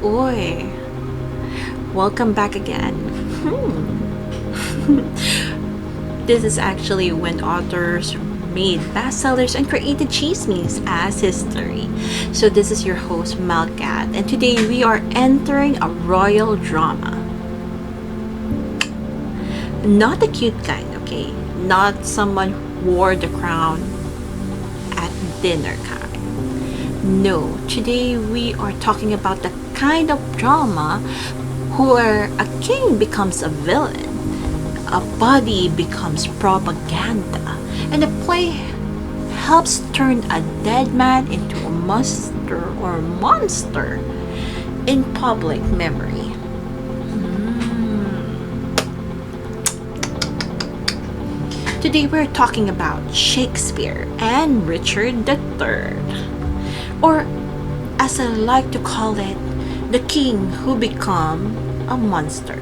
Oi, welcome back again. This is actually when authors made bestsellers and created Chismis as history. So this is your host MelKat, and today we are entering a royal drama. Not the cute kind, okay? Not someone who wore the crown at dinner kind. No, today we are talking about the kind of drama where a king becomes a villain, a body becomes propaganda, and a play helps turn a dead man into a monster in public memory. Today we're talking about Shakespeare and Richard III, or as I like to call it, the king who became a monster.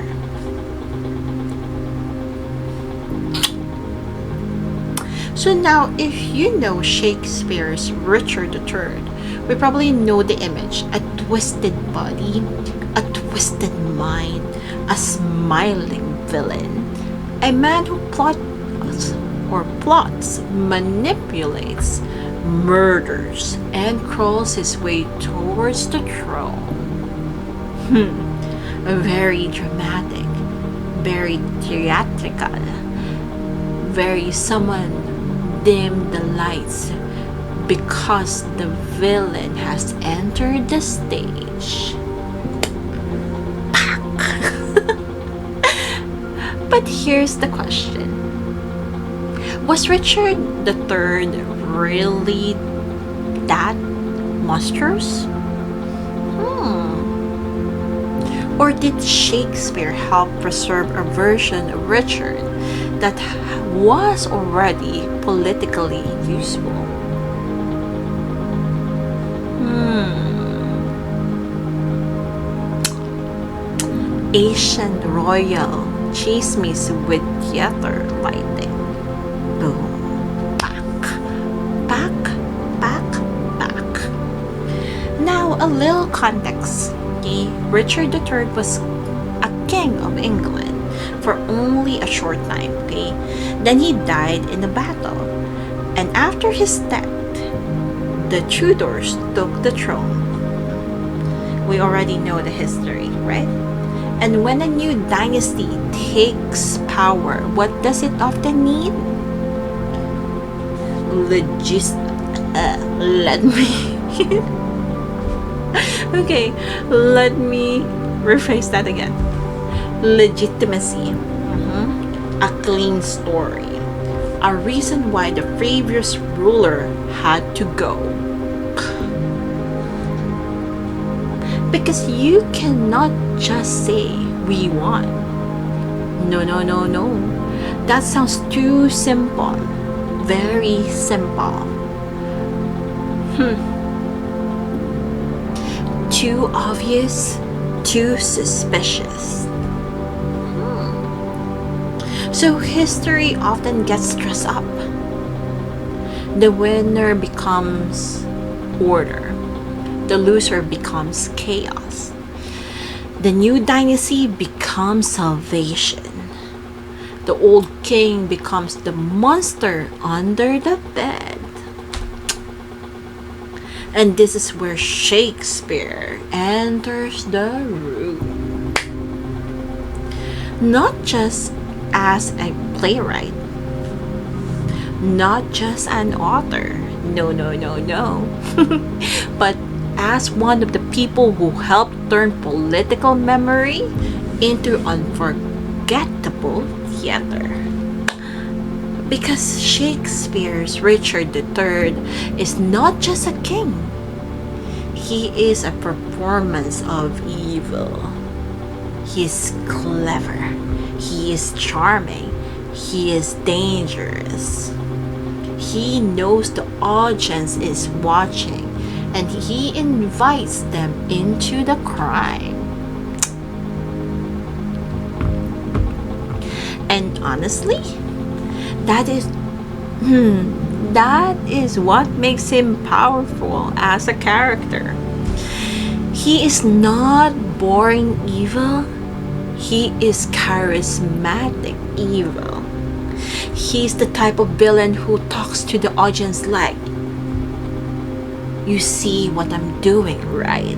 So now, if you know Shakespeare's Richard III, we probably know the image: a twisted body, a twisted mind, a smiling villain, a man who plots, manipulates, murders, and crawls his way towards the throne. Very dramatic, very theatrical, very someone dim the lights because the villain has entered the stage. But here's the question. Was Richard III really that monstrous? Or did Shakespeare help preserve a version of Richard that was already politically useful? Asian royal chismis with theater lighting. Boom. Back. Now, a little context. Okay? Richard III was a king of England for only a short time. Okay? Then he died in a battle. And after his death, the Tudors took the throne. We already know the history, right? And when a new dynasty takes power, what does it often need? Let me rephrase that again. Legitimacy. A clean story. A reason why the previous ruler had to go. Because you cannot just say, we won. No. That sounds too simple. Very simple. Too obvious, too suspicious. So history often gets dressed up. The winner becomes order. The loser becomes chaos. The new dynasty becomes salvation. The old king becomes the monster under the bed. And this is where Shakespeare enters the room. Not just as a playwright, not just an author, no, but as one of the people who helped turn political memory into unforgettable theater. Because Shakespeare's Richard III is not just a king. He is a performance of evil. He is clever. He is charming. He is dangerous. He knows the audience is watching, and he invites them into the crime. And honestly, that is That is what makes him powerful as a character. He is not boring evil, he is charismatic evil. He's the type of villain who talks to the audience like, "You see what I'm doing, right?"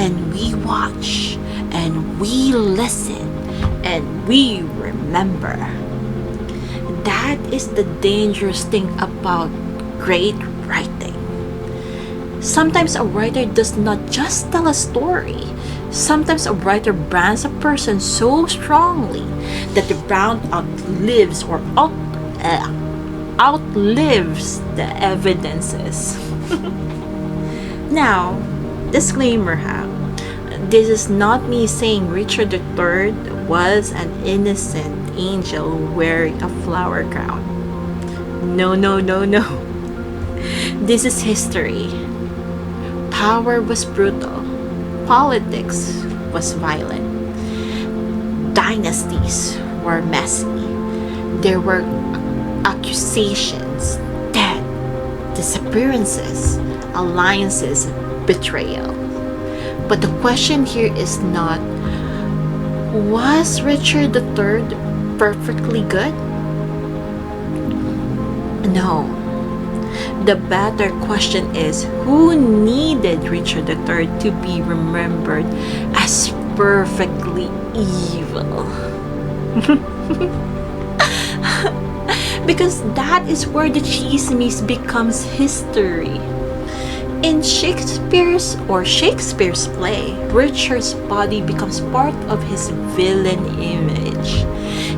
And we watch, and we listen, and we remember. That is the dangerous thing about great writing. Sometimes a writer does not just tell a story. Sometimes a writer brands a person so strongly that the brand outlives the evidences. Now, disclaimer ha. This is not me saying Richard III was an innocent angel wearing a flower crown. No, no, no, no. This is history. Power was brutal. Politics was violent. Dynasties were messy. There were accusations, death, disappearances, alliances, betrayal. But the question here is not, was Richard III perfectly good? No. The better question is, who needed Richard III to be remembered as perfectly evil? Because that is where the Chismis becomes history. In Shakespeare's play, Richard's body becomes part of his villain image.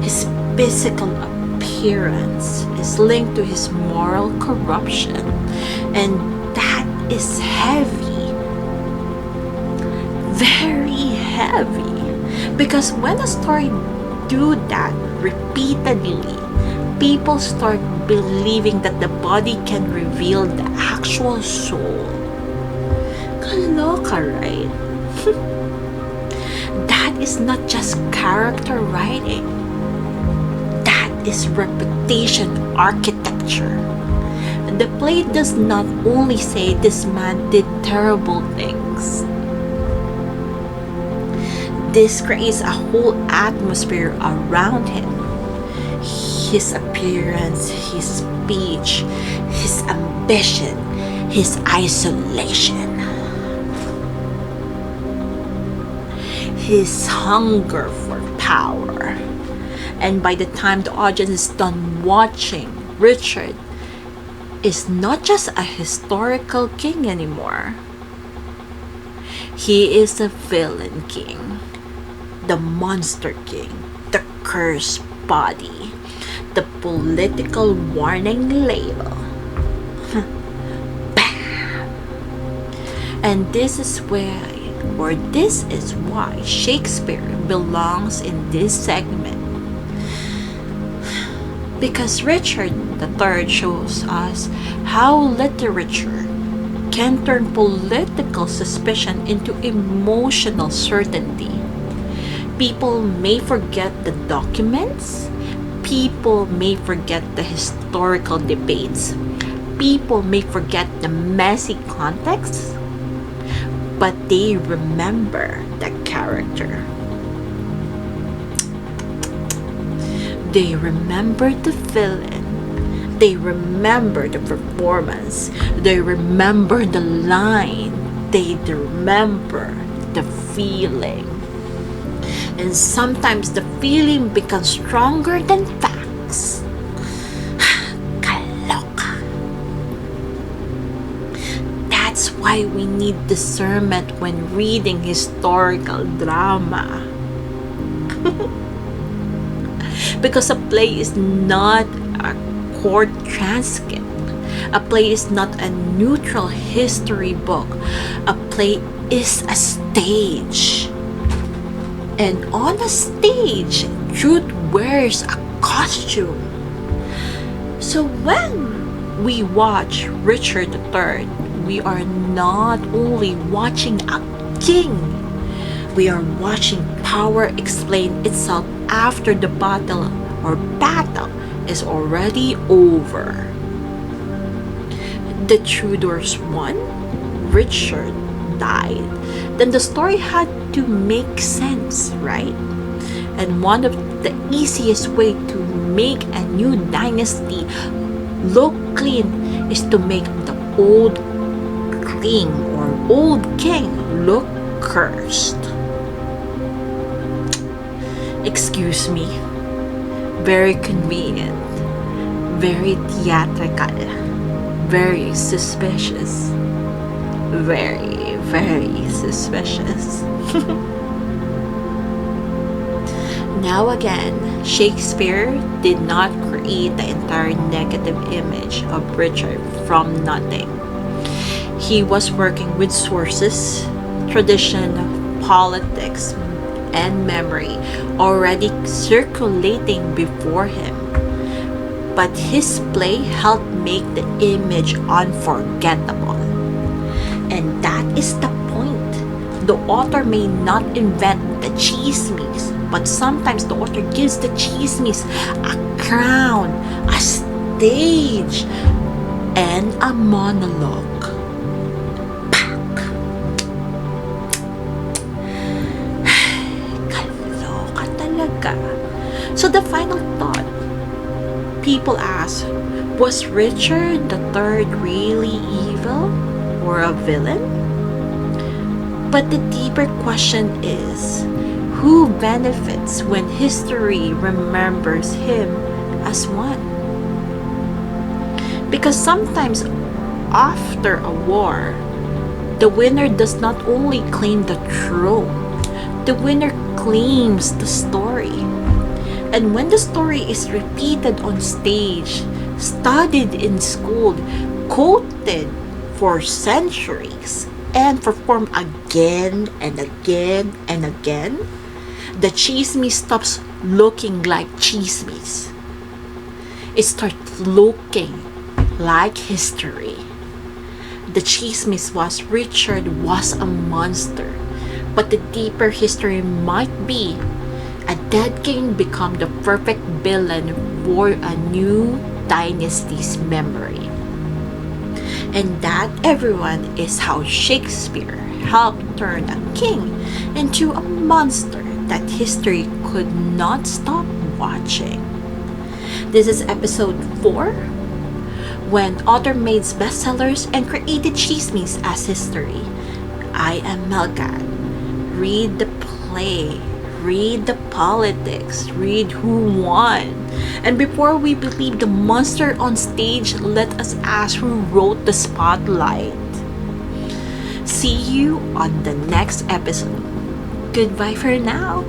His physical appearance is linked to his moral corruption, and that is heavy, very heavy. Because when a story do that repeatedly, people start believing that the body can reveal the actual soul. Kaloka, right? That is not just character writing. That is reputation architecture. The play does not only say this man did terrible things. This creates a whole atmosphere around him. His appearance, his speech, his ambition, his isolation, his hunger for power. And by the time the audience is done watching, Richard is not just a historical king anymore. He is a villain king, the monster king, the cursed body, the political warning label. Bam! And this is why Shakespeare belongs in this segment. Because Richard III shows us how literature can turn political suspicion into emotional certainty. People may forget the documents, people may forget the historical debates, people may forget the messy context, but they remember the character. They remember the villain. They remember the performance. They remember the line. They remember the feeling. And sometimes the feeling becomes stronger than facts. Kaloka. That's why we need discernment when reading historical drama. Because a play is not a court transcript. A play is not a neutral history book. A play is a stage. And on a stage, truth wears a costume. So when we watch Richard III, we are not only watching a king, we are watching power explain itself after the battle is already over. The Tudors won, Richard died, then the story had to make sense, right? And one of the easiest way to make a new dynasty look clean is to make the old king or old king look cursed. Excuse me. Very convenient. Very theatrical. Very suspicious. Very, very suspicious. Now again, Shakespeare did not create the entire negative image of Richard from nothing. He was working with sources, tradition, politics, and memory already circulating before him. But his play helped make the image unforgettable. And that is the point. The author may not invent the chismis, but sometimes the author gives the chismis a crown, a stage, and a monologue. Kaloka talaga. So the final thought, people ask, was Richard III really evil or a villain? But the deeper question is, who benefits when history remembers him as one? Because sometimes after a war, the winner does not only claim the throne, the winner claims the story. And when the story is repeated on stage, studied in school, quoted for centuries, and performed again and again and again, the chismis stops looking like chismis. It starts looking like history. The chismis was Richard was a monster, but the deeper history might be a dead king become the perfect villain for a new dynasty's memory. And that, everyone, is how Shakespeare helped turn a king into a monster that history could not stop watching. This is episode 4, when author made bestsellers and created chismis as history. I am MelKat. Read the play, read the politics, read who won. And before we believe the monster on stage, let us ask who wrote the spotlight. See you on the next episode. Goodbye for now.